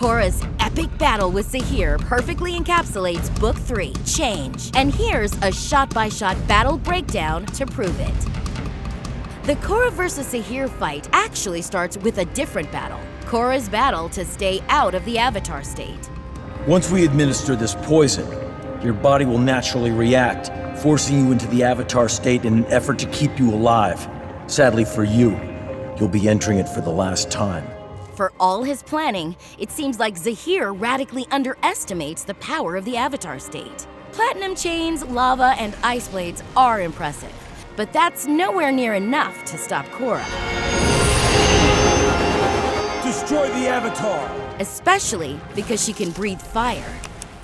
Korra's epic battle with Zaheer perfectly encapsulates Book 3, Change. And here's a shot-by-shot battle breakdown to prove it. The Korra vs. Zaheer fight actually starts with a different battle. Korra's battle to stay out of the Avatar state. Once we administer this poison, your body will naturally react, forcing you into the Avatar state in an effort to keep you alive. Sadly for you, you'll be entering it for the last time. For all his planning, it seems like Zaheer radically underestimates the power of the Avatar state. Platinum chains, lava, and ice blades are impressive, but that's nowhere near enough to stop Korra. Destroy the Avatar! Especially because she can breathe fire.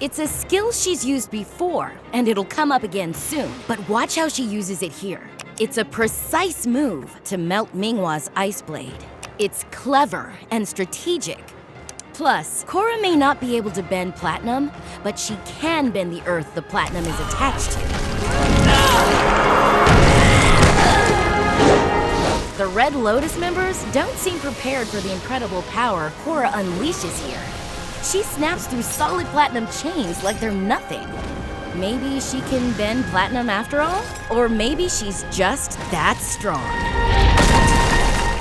It's a skill she's used before, and it'll come up again soon, but watch how she uses it here. It's a precise move to melt Minghua's ice blade. It's clever and strategic. Plus, Korra may not be able to bend platinum, but she can bend the earth the platinum is attached to. The Red Lotus members don't seem prepared for the incredible power Korra unleashes here. She snaps through solid platinum chains like they're nothing. Maybe she can bend platinum after all? Or maybe she's just that strong.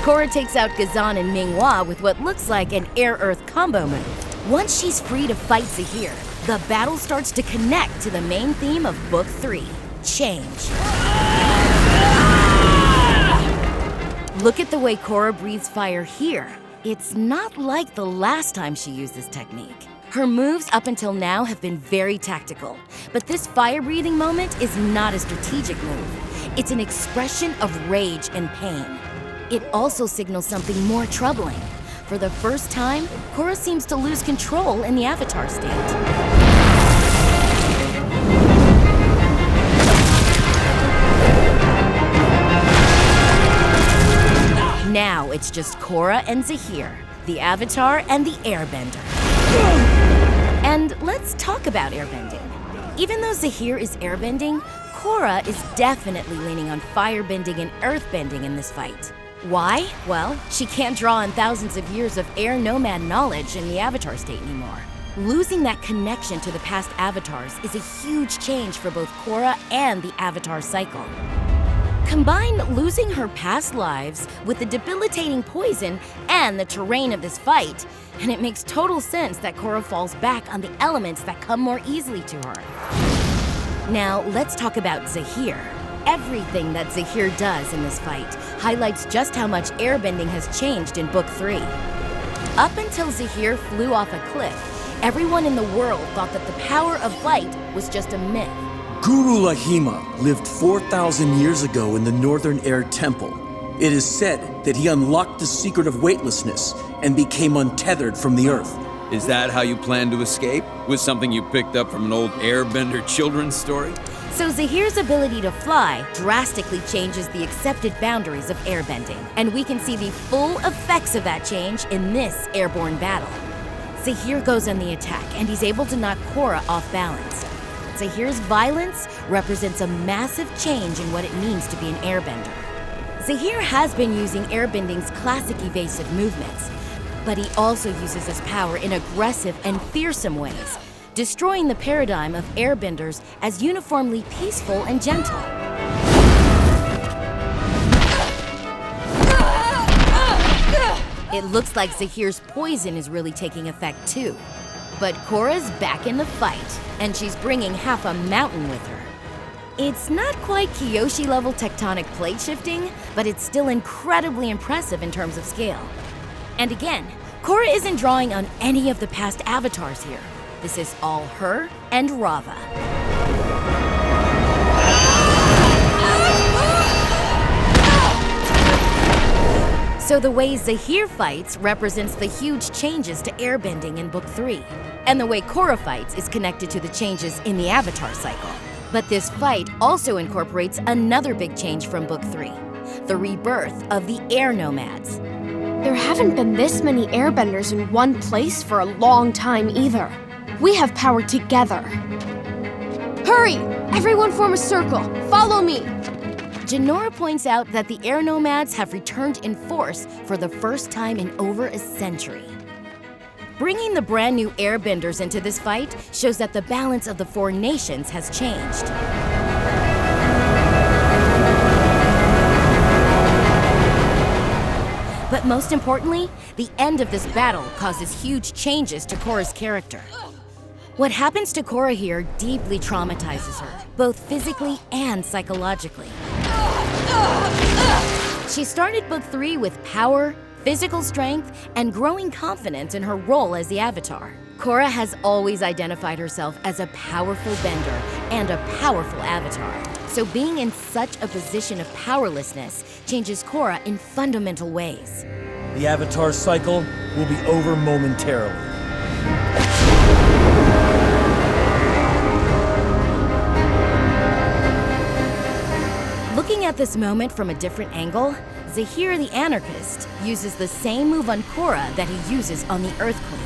Korra takes out Ghazan and Minghua with what looks like an air-earth combo move. Once she's free to fight Zaheer, the battle starts to connect to the main theme of Book 3, Change. Look at the way Korra breathes fire here. It's not like the last time she used this technique. Her moves up until now have been very tactical, but this fire-breathing moment is not a strategic move. It's an expression of rage and pain. It also signals something more troubling. For the first time, Korra seems to lose control in the Avatar state. Now it's just Korra and Zaheer, the Avatar and the Airbender. And let's talk about airbending. Even though Zaheer is airbending, Korra is definitely leaning on firebending and earthbending in this fight. Why? Well, she can't draw on thousands of years of air nomad knowledge in the Avatar state anymore. Losing that connection to the past avatars is a huge change for both Korra and the Avatar cycle. Combine losing her past lives with the debilitating poison and the terrain of this fight, and it makes total sense that Korra falls back on the elements that come more easily to her. Now, let's talk about Zaheer. Everything that Zaheer does in this fight highlights just how much airbending has changed in Book 3. Up until Zaheer flew off a cliff, everyone in the world thought that the power of flight was just a myth. Guru Lahima lived 4,000 years ago in the Northern Air Temple. It is said that he unlocked the secret of weightlessness and became untethered from the earth. Is that how you plan to escape? With something you picked up from an old Airbender children's story? So Zaheer's ability to fly drastically changes the accepted boundaries of airbending, and we can see the full effects of that change in this airborne battle. Zaheer goes on the attack, and he's able to knock Korra off balance. Zaheer's violence represents a massive change in what it means to be an airbender. Zaheer has been using airbending's classic evasive movements, but he also uses his power in aggressive and fearsome ways, destroying the paradigm of airbenders as uniformly peaceful and gentle. It looks like Zaheer's poison is really taking effect too. But Korra's back in the fight, and she's bringing half a mountain with her. It's not quite Kyoshi-level tectonic plate shifting, but it's still incredibly impressive in terms of scale. And again, Korra isn't drawing on any of the past avatars here. This is all her and Rava. So the way Zaheer fights represents the huge changes to airbending in Book 3. And the way Korra fights is connected to the changes in the Avatar cycle. But this fight also incorporates another big change from Book 3, the rebirth of the air nomads. There haven't been this many airbenders in one place for a long time either. We have power together. Hurry! Everyone form a circle. Follow me! Jinora points out that the air nomads have returned in force for the first time in over a century. Bringing the brand new Airbenders into this fight shows that the balance of the four nations has changed. But most importantly, the end of this battle causes huge changes to Korra's character. What happens to Korra here deeply traumatizes her, both physically and psychologically. She started Book 3 with power, physical strength, and growing confidence in her role as the Avatar. Korra has always identified herself as a powerful bender and a powerful Avatar. So being in such a position of powerlessness changes Korra in fundamental ways. The Avatar cycle will be over momentarily. Looking at this moment from a different angle, Zaheer the Anarchist uses the same move on Korra that he uses on the Earth Queen.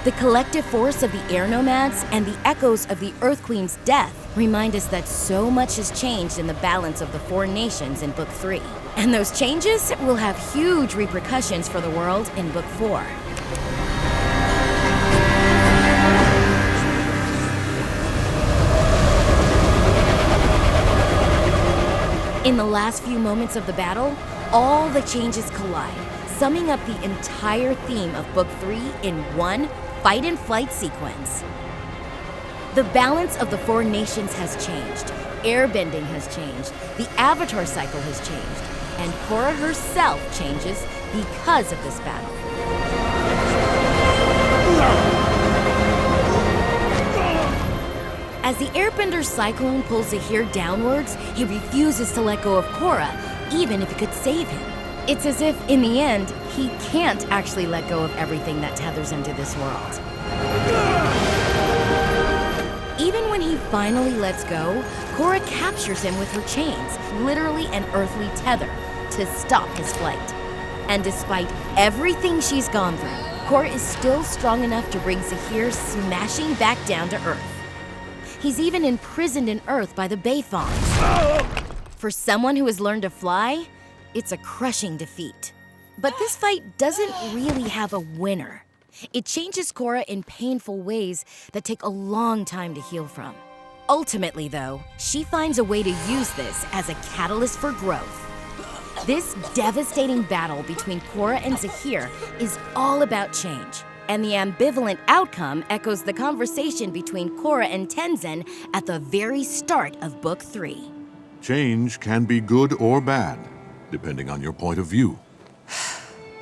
The collective force of the Air Nomads and the echoes of the Earth Queen's death remind us that so much has changed in the balance of the four nations in Book 3. And those changes will have huge repercussions for the world in Book 4. In the last few moments of the battle, all the changes collide, summing up the entire theme of Book 3 in one fight and flight sequence. The balance of the four nations has changed, airbending has changed, the Avatar cycle has changed, and Korra herself changes because of this battle. As the Airbender cyclone pulls Zaheer downwards, he refuses to let go of Korra, even if it could save him. It's as if, in the end, he can't actually let go of everything that tethers him to this world. Even when he finally lets go, Korra captures him with her chains, literally an earthly tether, to stop his flight. And despite everything she's gone through, Korra is still strong enough to bring Zaheer smashing back down to Earth. He's even imprisoned in Earth by the Bayfons. For someone who has learned to fly, it's a crushing defeat. But this fight doesn't really have a winner. It changes Korra in painful ways that take a long time to heal from. Ultimately, though, she finds a way to use this as a catalyst for growth. This devastating battle between Korra and Zaheer is all about change. And the ambivalent outcome echoes the conversation between Korra and Tenzin at the very start of Book 3. Change can be good or bad, depending on your point of view.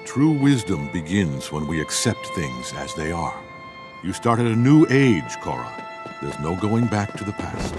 True wisdom begins when we accept things as they are. You started a new age, Korra. There's no going back to the past.